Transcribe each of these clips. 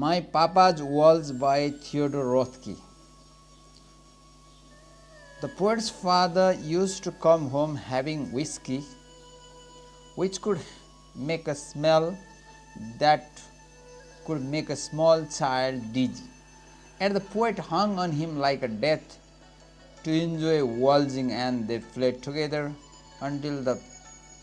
My Papa's Waltz by THEODORE ROETHKE. The poet's father used to come home having whiskey, which could make a smell that could make a small child dizzy. And the poet hung on him like a death to enjoy waltzing, and they fled together until the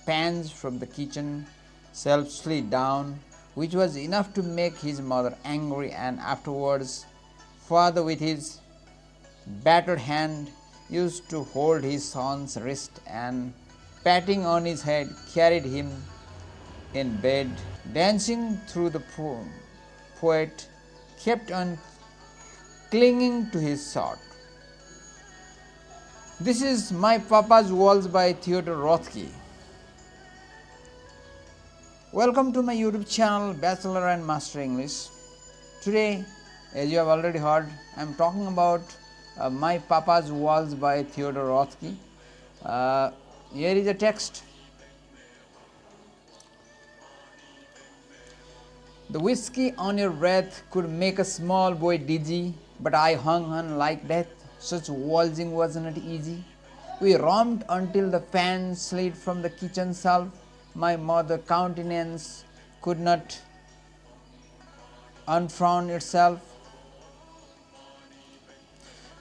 pans from the kitchen shelf slid down, which was enough to make his mother angry, and afterwards father with his battered hand used to hold his son's wrist and patting on his head carried him in bed. Dancing through the poet kept on clinging to his sword. This is My Papa's Waltz by THEODORE ROETHKE. Welcome to my YouTube channel Bachelor and Master English. Today, as you have already heard, I am talking about My Papa's Waltz by THEODORE ROETHKE. Here is a text. The whiskey on your breath could make a small boy dizzy, but I hung on like death. Such waltzing was not easy. We romped until the fan slid from the kitchen shelf. My mother's countenance could not unfrown itself.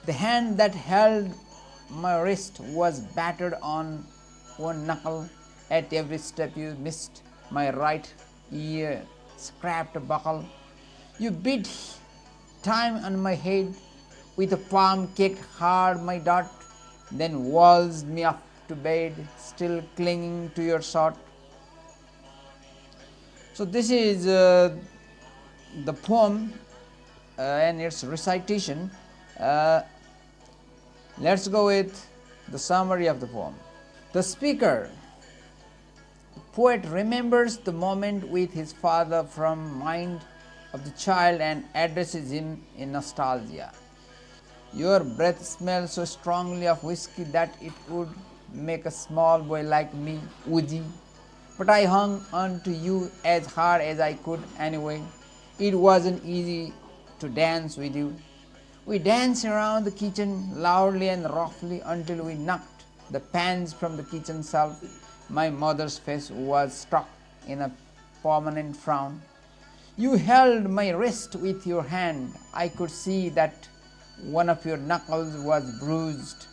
The hand that held my wrist was battered on one knuckle. At every step you missed. My right ear scraped a buckle. You beat time on my head with a palm, kicked hard my dart, then waltzed me up to bed, still clinging to your sword. So this is the poem and its recitation. Let's go with the summary of the poem. The speaker, poet, remembers the moment with his father from mind of the child and addresses him in nostalgia. Your breath smells so strongly of whiskey that it would make a small boy like me woozy. But I hung on to you as hard as I could anyway. It wasn't easy to dance with you. We danced around the kitchen loudly and roughly until we knocked the pans from the kitchen shelf. My mother's face was struck in a permanent frown. You held my wrist with your hand. I could see that one of your knuckles was bruised.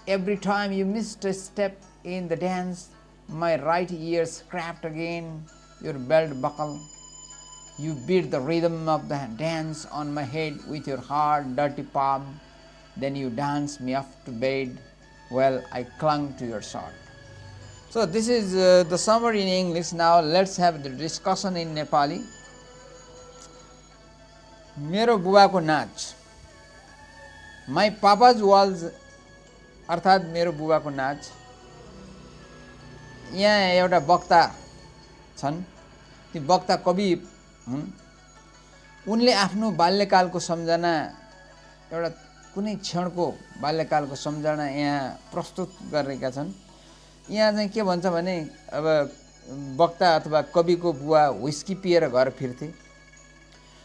Every time you missed a step in the dance, my right ear scraped again your belt buckle. You beat the rhythm of the dance on my head with your hard, dirty palm. Then you danced me up to bed while I clung to your sword. So this is the summary in English. Now let's have the discussion in Nepali. मेरो बुबाको नाच. My Papa's Waltz अर्थात् मेरो बुबाको नाच. यहाँ एउटा वक्ता छन्. ती वक्ता कवि हुन्. उनले आफ्नो बाल्यकालको सम्झना, एउटा कुनै क्षणको बाल्यकालको सम्झना यहाँ प्रस्तुत गरेका छन्. यहाँ चाहिँ के भन्छ भने, अब वक्ता अथवा कविको बुवा व्हिस्की पिएर घर फिर्थे.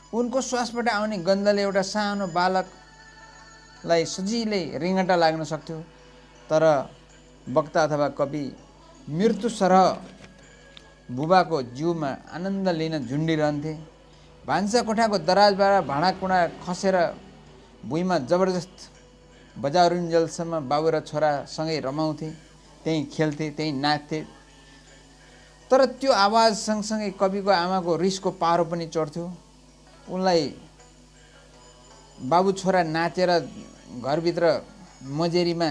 उनको श्वासबाट आउने गन्धले एउटा सानो बालकलाई सजिलै रिङ्गटा लाग्न सक्थ्यो. तर वक्ता अथवा कवि मृत्यु सरह बुबाको जिउमा आनन्द लिन झुन्डिरहन्थे. भान्सा कोठाको दराजबाट भाँडाकुँडा खसेर भुइँमा जबरजस्त बजारुन्जेलसम्म बाबु र छोरा सँगै रमाउँथे, त्यहीँ खेल्थे, त्यहीँ नाच्थे. तर त्यो आवाज सँगसँगै कविको आमाको रिसको पारो पनि चढ्थ्यो. उनलाई बाबु छोरा नाचेर घरभित्र मजेरीमा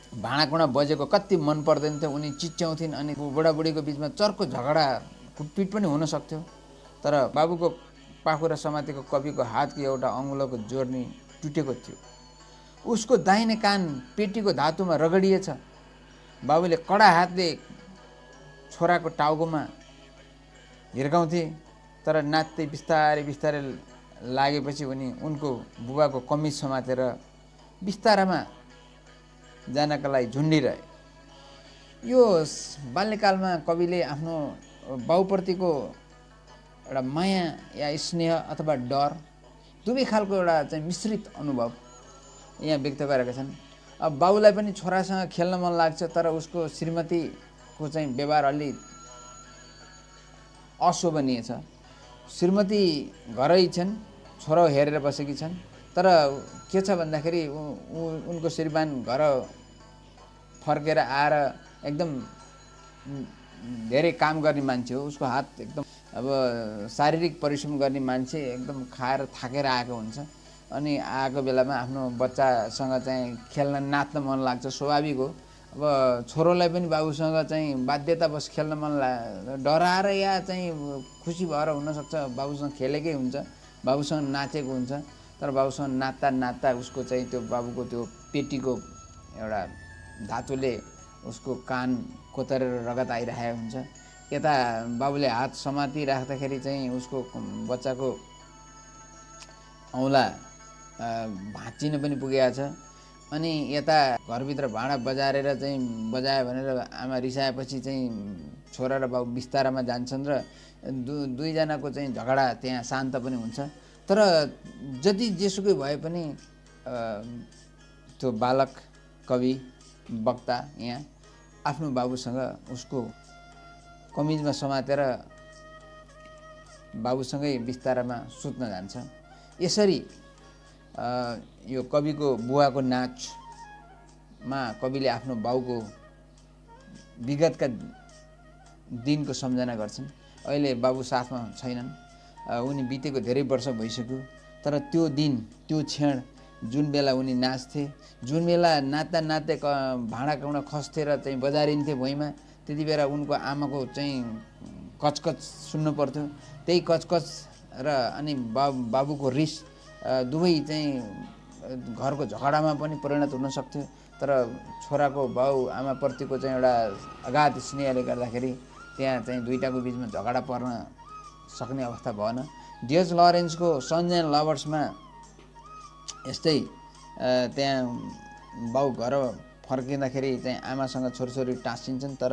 भाँडाकुँडा बजेको कति मन पर्दैन थियो. उनी चिच्याउँथिन् अनि बुढाबुढीको बिचमा चर्को झगडा कुटपिट पनि हुन सक्थ्यो. तर बाबुको पाखुरा समातेको कविको हातको एउटा अङ्गुलोको जोर्नी टुटेको थियो. उसको दाहिने कान पेटीको धातुमा रगडिएछ. बाबुले कडा हातले छोराको टाउकोमा हिर्काउँथे. तर नाच्दै बिस्तारै बिस्तारै लागेपछि उनको बुबाको कमिज समातेर बिस्तारामा जानका लागि झुन्डिरहे. यो बाल्यकालमा कविले आफ्नो बाउप्रतिको एउटा माया या स्नेह अथवा डर दुवै खालको एउटा चाहिँ मिश्रित अनुभव यहाँ व्यक्त गरेका छन्। अब बाबुलाई पनि छोरासँग खेल्न मन लाग्छ, तर उसको श्रीमतीको चाहिँ व्यवहार अलि अशोभनीय छ। श्रीमती घरै छन्, छोरो हेरेर बसेकी छन्, तर के छ भन्दाखेरि उनको श्रीमान घर फर्केर आएर एकदम धेरै काम गर्ने मान्छे हो। उसको हात एकदम अब शारीरिक परिश्रम गर्ने मान्छे, एकदम खाएर थाकेर आएको हुन्छ। अनि आएको बेलामा आफ्नो बच्चासँग चाहिँ खेल्न नाच्न मन लाग्छ, स्वाभाविक हो। अब छोरोलाई पनि बाबुसँग चाहिँ बाध्यतावश खेल्न मन डराएर या चाहिँ खुसी भएर हुनसक्छ बाबुसँग खेलेकै हुन्छ, बाबुसँग नाचेको हुन्छ। तर बाबुसँग नाच्दा नाच्दा उसको चाहिँ त्यो बाबुको त्यो पेटीको एउटा धातुले उसको कान कोतरेर रगत आइरहेको हुन्छ। यता बाबुले हात समाति राख्दाखेरि चाहिँ उसको बच्चाको औँला भाँचिन पनि पुगेको छ। अनि यता घरभित्र भाँडा बजारेर चाहिँ बजायो भनेर आमा रिसाएपछि चाहिँ छोरा र बाबु बिस्तारामा जान्छन् र दुईजनाको चाहिँ झगडा त्यहाँ शान्त पनि हुन्छ। तर जति जेसुकै भए पनि त्यो बालक कवि वक्ता यहाँ आफ्नो बाबुसँग उसको कमिजमा समातेर बाबुसँगै बिस्तारामा सुत्न जान्छ। यसरी यो कविको बुवाको नाचमा कविले आफ्नो बाउको विगतका दिनको सम्झना गर्छन्। अहिले बाबु साथमा छैनन्, उनी बितेको धेरै वर्ष भइसक्यो। तर त्यो दिन, त्यो क्षण जुन बेला उनी नाच्थे, जुन बेला नाच्दा नाच्दै भाँडा काउडा खस्थे र चाहिँ बजारिन्थे भुइँमा, त्यति बेला उनको आमाको चाहिँ कचकच सुन्नु पर्थ्यो। त्यही कचकच र अनि बाबुको रिस दुवै चाहिँ घरको झगडामा पनि परिणत हुन सक्थ्यो। तर छोराको बाउ आमाप्रतिको चाहिँ एउटा अगाध स्नेहले गर्दाखेरि त्यहाँ चाहिँ दुईटाको बिचमा झगडा पर्न सक्ने अवस्था भएन। डिएच लरेन्सको सन्स एन्ड लभर्समा यस्तै त्यहाँ बाउ घर फर्किँदाखेरि चाहिँ आमासँग छोरछोरी टाँसिन्छन्, तर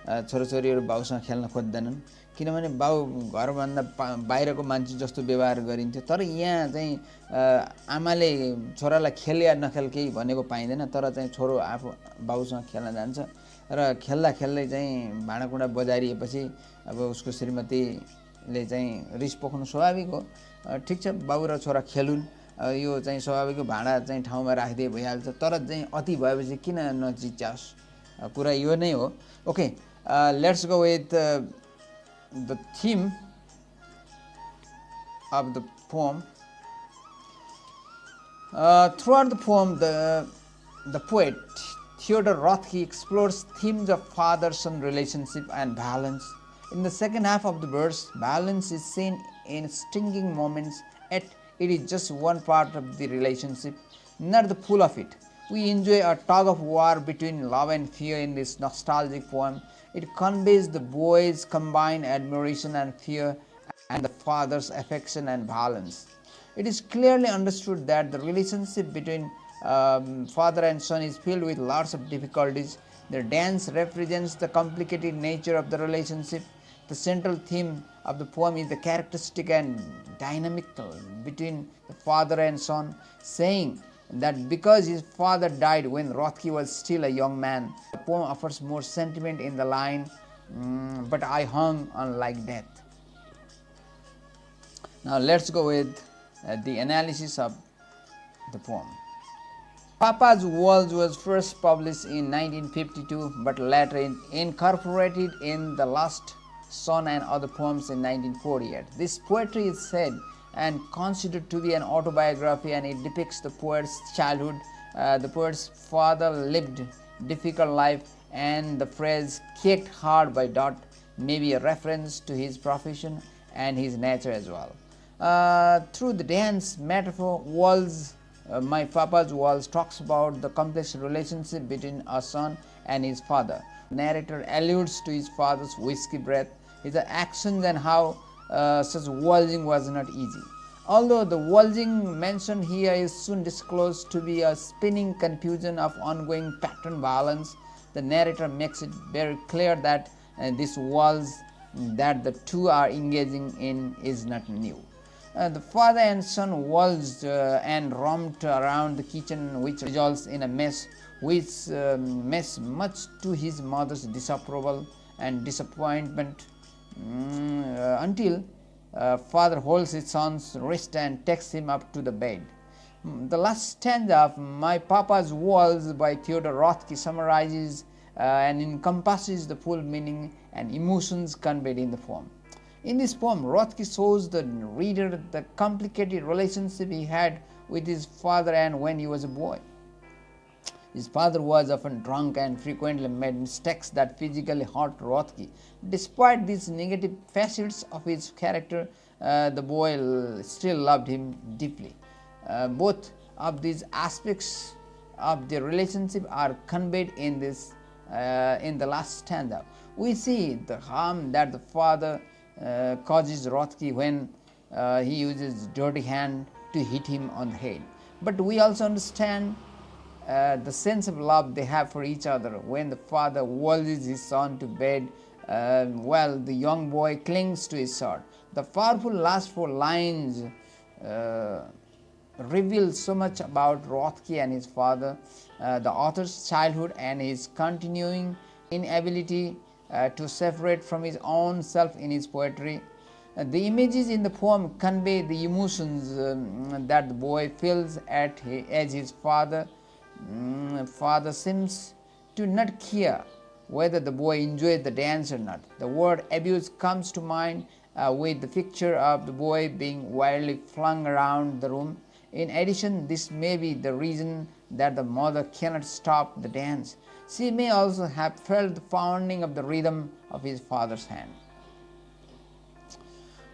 छोराछोरीहरू बाउसँग खेल्न खोज्दैनन्, किनभने बाउ घरभन्दा बाहिरको मान्छे जस्तो व्यवहार गरिन्थ्यो। तर यहाँ चाहिँ आमाले छोरालाई खेल या नखेल केही भनेको पाइँदैन, तर चाहिँ छोरो आफू बाउसँग खेल्न जान्छ र खेल्दा खेल्दै चाहिँ भाँडाकुँडा बजारिएपछि अब उसको श्रीमतीले चाहिँ रिस पोख्नु स्वाभाविक हो। ठिक छ, बाउ र छोरा खेलुन्, यो चाहिँ स्वाभाविक भाँडा चाहिँ ठाउँमा राखिदिए भइहाल्छ। तर चाहिँ अति भएपछि किन नचिच्याओस्, कुरा यो नै हो। Okay, let's go with the theme of the poem. Throughout the poem, the poet Theodore Roethke explores themes of father-son relationship and balance. In the second half of the verse, balance is seen in stinging moments, yet it is just one part of the relationship, not the full of it. We enjoy a tug-of-war between love and fear in this nostalgic poem. It conveys the boy's combined admiration and fear and the father's affection and balance. It is clearly understood that the relationship between father and son is filled with lots of difficulties. The dance represents the complicated nature of the relationship. The central theme of the poem is the characteristic and dynamic between the father and son, saying that because his father died when Roethke was still a young man. The poem offers more sentiment in the line, but I hung on like death. Now let's go with the analysis of the poem. Papa's WALTZ was first published in 1952, but later incorporated in The Lost Son and Other Poems in 1948. This poetry is said and considered to be an autobiography, and it depicts the poet's childhood. The poet's father lived difficult life, and the phrase "kicked hard by Dot" may be a reference to his profession and his nature as well. Through the dance metaphor, WALTZ, My Papa's WALTZ, talks about the complex relationship between a son and his father. The narrator alludes to his father's whiskey breath, his actions, and how such waltzing was not easy. Although the waltzing mentioned here is soon disclosed to be a spinning confusion of ongoing pattern balance, the narrator makes it very clear that this waltz that the two are engaging in is not new. The father and son waltzed and romped around the kitchen, which results in a mess much to his mother's disapproval and disappointment, until father holds his son's wrist and takes him up to the bed. The last stanza of My Papa's Waltz by Theodore ROETHKE summarizes and encompasses the full meaning and emotions conveyed in the poem. In this poem, ROETHKE shows the reader the complicated relationship he had with his father and when he was a boy. His father was often drunk and frequently made mistakes that physically hurt ROETHKE. Despite these negative facets of his character, the boy still loved him deeply. Both of these aspects of the relationship are conveyed in the last stanza. We see the harm that the father causes ROETHKE when he uses dirty hand to hit him on the head. But we also understand the sense of love they have for each other when the father waltzes his son to bed while the young boy clings to his sword. The powerful last four lines reveal so much about ROETHKE and his father, the author's childhood and his continuing inability to separate from his own self in his poetry. The images in the poem convey the emotions that the boy feels as his father seems to not care whether the boy enjoys the dance or not. The word abuse comes to mind with the picture of the boy being wildly flung around the room. In addition, this may be the reason that the mother cannot stop the dance. She may also have felt the pounding of the rhythm of his father's hand.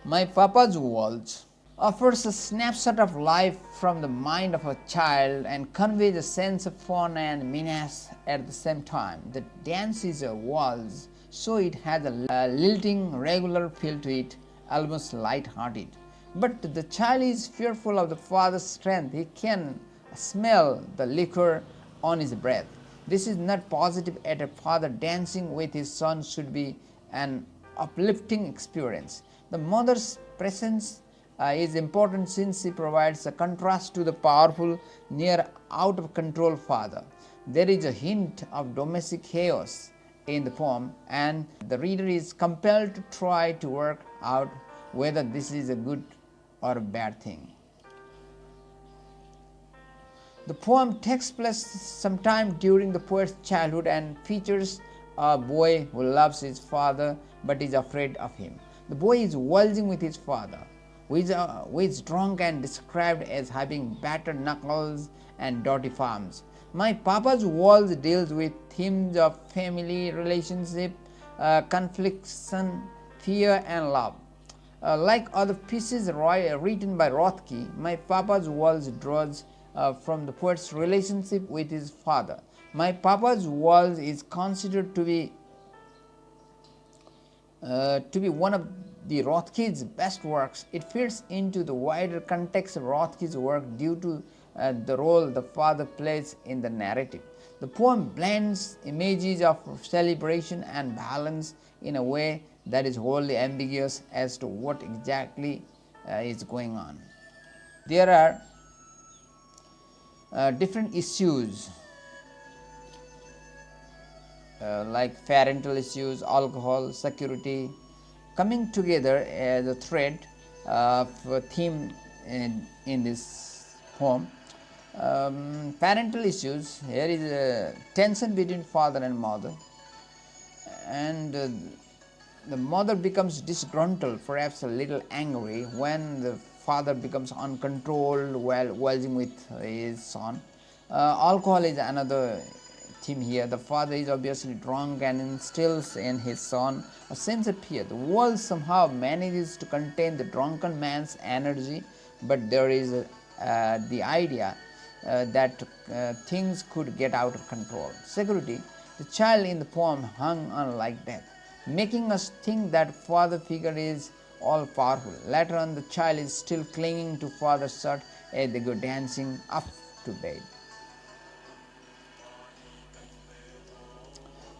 My Papa's Waltz offers a snapshot of life from the mind of a child and conveys a sense of fun and menace at the same time. The dance is a waltz, so it has a lilting, regular feel to it, almost light-hearted. But the child is fearful of the father's strength. He can smell the liquor on his breath. This is not positive at a father dancing with his son should be an uplifting experience. The mother's presence is important since she provides a contrast to the powerful, near out-of-control father. There is a hint of domestic chaos in the poem, and the reader is compelled to try to work out whether this is a good or a bad thing. The poem takes place sometime during the poet's childhood and features a boy who loves his father but is afraid of him. The boy is waltzing with his father, who is drunk and described as having battered knuckles and dirty palms. My Papa's Waltz deals with themes of family relationship, conflicts, fear and love. Like other pieces written by ROETHKE, My Papa's Waltz draws from the poet's relationship with his father. My Papa's Waltz is considered to be one of the ROETHKE's best works. It fits into the wider context of ROETHKE's work due to the role the father plays in the narrative. The poem blends images of celebration and balance in a way that is wholly ambiguous as to what exactly is going on. There are different issues like parental issues, alcohol, security, coming together as a thread of a theme in this poem. Parental issues, here is a tension between father and mother, and the mother becomes disgruntled, perhaps a little angry, when the father becomes uncontrolled while waltzing with his son. Alcohol is another theme here. The father is obviously drunk and instills in his son a sense of fear. The world somehow manages to contain the drunken man's energy, but there is the idea that things could get out of control. Security, the child in the poem hung on like death, making us think that father figure is all powerful. Later on, the child is still clinging to father's shirt as they go dancing up to bed.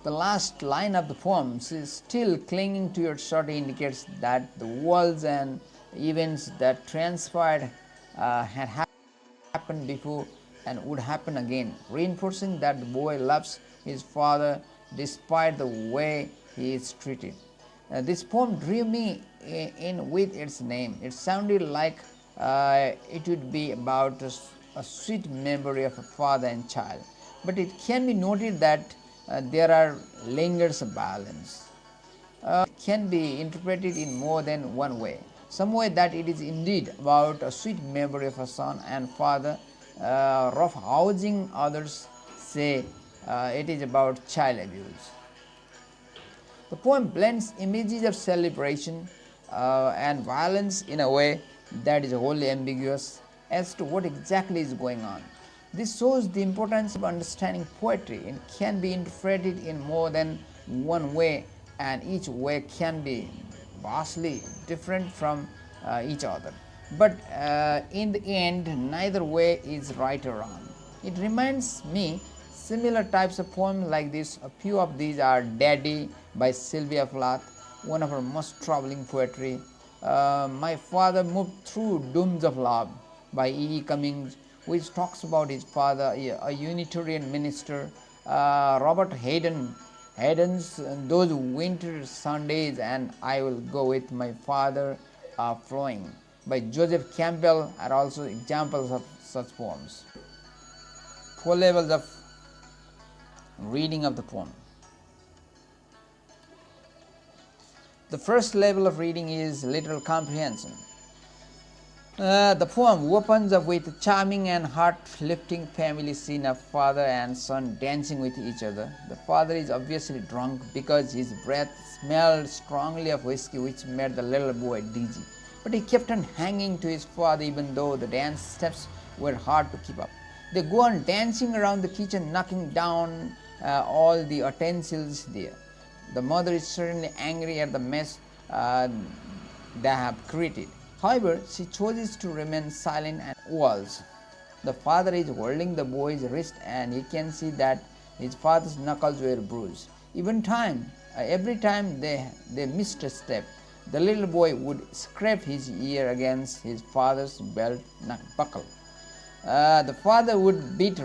The last line of the poem, "She is still clinging to your shirt," indicates that the worlds and events that transpired had happened before and would happen again, reinforcing that the boy loves his father despite the way he is treated. This poem drew me in with its name. It sounded like it would be about a sweet memory of a father and child, but it can be noted that there are layers of balance. It can be interpreted in more than one way. Some way that it is indeed about a sweet memory of a son and father, roughhousing. Others say it is about child abuse. The poem blends images of celebration and violence in a way that is wholly ambiguous as to what exactly is going on. This shows the importance of understanding poetry. It can be interpreted in more than one way, and each way can be vastly different from each other. But in the end, neither way is right or wrong. It reminds me similar types of poems like this. A few of these are Daddy by Sylvia Plath, one of her most troubling poetry. My Father Moved Through Dooms of Love by E. E. Cummings, which talks about his father, a Unitarian minister. Robert Hayden's Those Winter Sundays and I Will Go With My Father Are Flowing by Joseph Campbell are also examples of such poems. 4 levels of reading of the poem. The first level of reading is literal comprehension. The poem opens up with a charming and heart-lifting family scene of father and son dancing with each other. The father is obviously drunk because his breath smelled strongly of whiskey, which made the little boy dizzy. But he kept on hanging to his father even though the dance steps were hard to keep up. They go on dancing around the kitchen, knocking down all the utensils there. The mother is certainly angry at the mess they have created. However, she chooses to remain silent and waltz. The father is holding the boy's wrist and he can see that his father's knuckles were bruised. Every time they missed a step, the little boy would scrape his ear against his father's belt buckle. The father would beat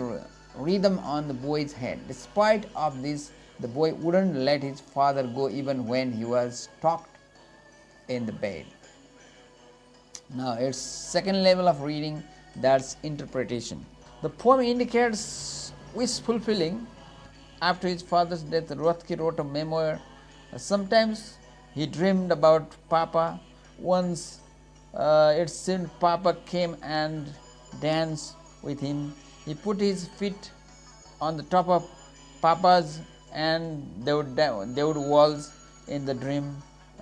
rhythm on the boy's head. Despite of this, the boy wouldn't let his father go even when he was tucked in the bed. Now its second level of reading, that's interpretation. The poem indicates wish fulfilling. After his father's death, ROETHKE wrote a memoir. Sometimes he dreamed about Papa. Once it seemed Papa came and danced with him. He put his feet on the top of Papa's and they would waltz in the dream,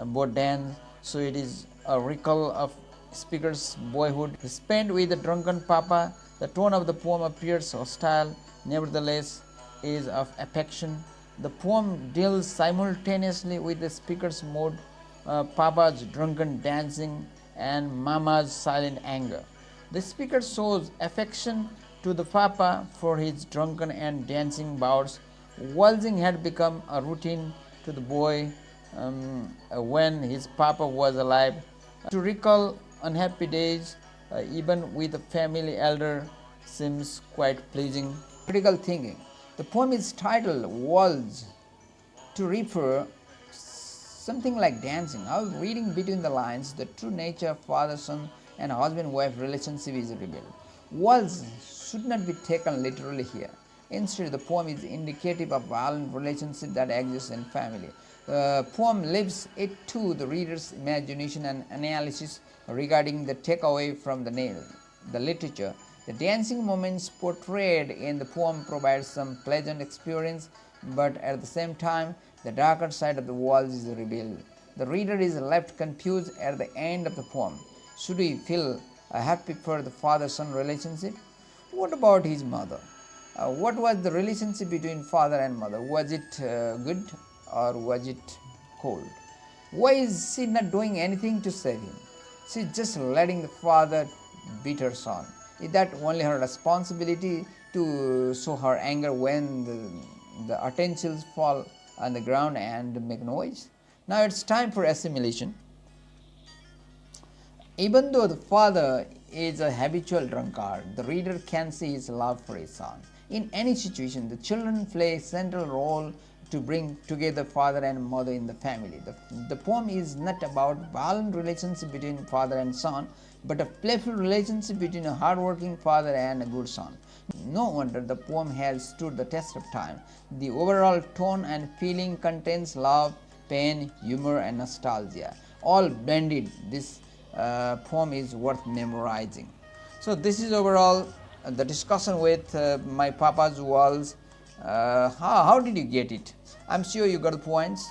both dance. So it is a recall of speaker's boyhood spent with a drunken papa. The tone of the poem appears hostile, nevertheless is of affection. The poem deals simultaneously with the speaker's mood, papa's drunken dancing and mama's silent anger. The speaker shows affection to the papa for his drunken and dancing bouts. Waltzing had become a routine to the boy when his papa was alive. To recall unhappy days, even with a family elder, seems quite pleasing. Critical thinking. The poem is titled WALTZ to refer something like dancing. However, reading between the lines, the true nature of father-son and husband-wife relationship is revealed. WALTZ should not be taken literally here. Instead, the poem is indicative of violent relationship that exists in family. The poem leaves it to the reader's imagination and analysis regarding the takeaway from the literature. The dancing moments portrayed in the poem provide some pleasant experience, but at the same time, the darker side of the waltz is revealed. The reader is left confused at the end of the poem. Should he feel happy for the father-son relationship? What about his mother? What was the relationship between father and mother? Was it good or was it cold? Why is she not doing anything to save him? She's just letting the father beat her son. Is that only her responsibility to show her anger when the utensils fall on the ground and make noise. Now it's time for assimilation. Even though the father is a habitual drunkard, the reader can see his love for his son. In any situation, the children play a central role to bring together father and mother in the family. The poem is not about violent relationship between father and son, but a playful relationship between a hardworking father and a good son. No wonder the poem has stood the test of time. The overall tone and feeling contains love, pain, humor, and nostalgia. All blended, this poem is worth memorizing. So this is overall the discussion with my Papa's WALTZ. How did you get it? I'm sure you got the points.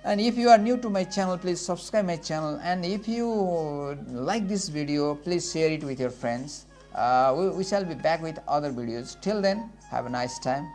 And if you are new to my channel, please subscribe my channel, and if you like this video, please share it with your friends. We shall be back with other videos. Till then, have a nice time.